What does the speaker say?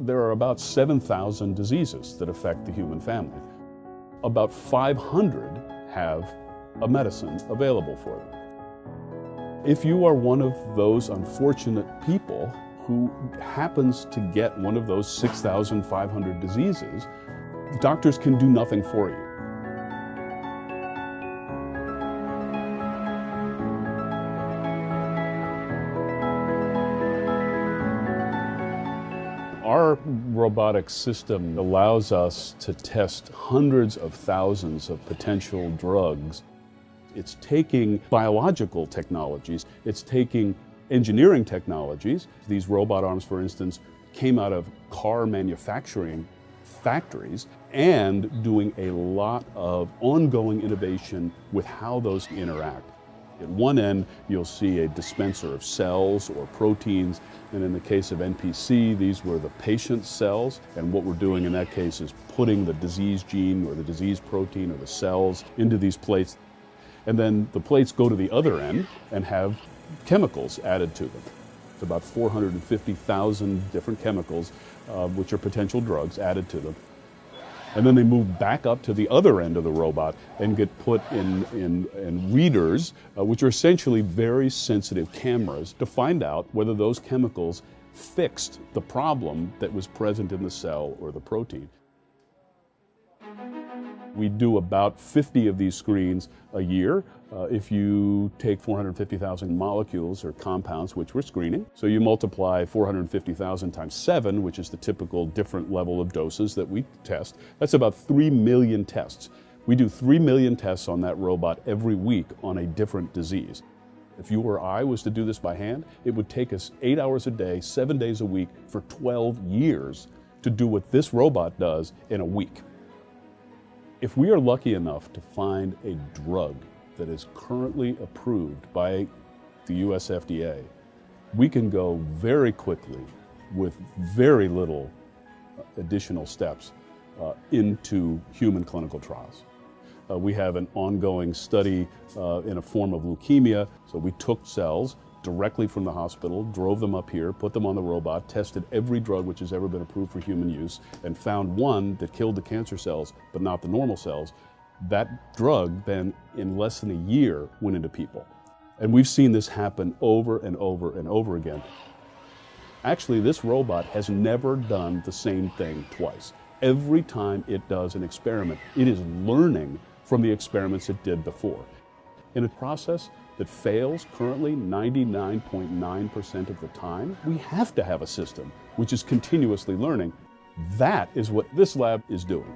There are about 7,000 diseases that affect the human family. About 500 have a medicine available for them. If you are one of those unfortunate people who happens to get one of those 6,500 diseases, doctors can do nothing for you. Our robotic system allows us to test hundreds of thousands of potential drugs. It's taking biological technologies, it's taking engineering technologies. These robot arms, for instance, came out of car manufacturing factories and doing a lot of ongoing innovation with how those interact. At one end, you'll see a dispenser of cells or proteins, and in the case of NPC, these were the patient's cells, and what we're doing in that case is putting the disease gene or the disease protein or the cells into these plates, and then the plates go to the other end and have chemicals added to them. It's about 450,000 different chemicals, which are potential drugs, added to them. And then they move back up to the other end of the robot and get put in readers, which are essentially very sensitive cameras to find out whether those chemicals fixed the problem that was present in the cell or the protein. We do about 50 of these screens a year. If you take 450,000 molecules or compounds, which we're screening, so you multiply 450,000 times 7, which is the typical different level of doses that we test, that's about 3 million tests. We do 3 million tests on that robot every week on a different disease. If you or I was to do this by hand, it would take us 8 hours a day, 7 days a week for 12 years to do what this robot does in a week. If we are lucky enough to find a drug that is currently approved by the US FDA, we can go very quickly with very little additional steps into human clinical trials. We have an ongoing study in a form of leukemia. So we took cells directly from the hospital, drove them up here, put them on the robot, tested every drug which has ever been approved for human use, and found one that killed the cancer cells, but not the normal cells. That drug then, in less than a year, went into people. And we've seen this happen over and over and over again. Actually, this robot has never done the same thing twice. Every time it does an experiment, it is learning from the experiments it did before. In a process that fails currently 99.9% of the time, we have to have a system which is continuously learning. That is what this lab is doing.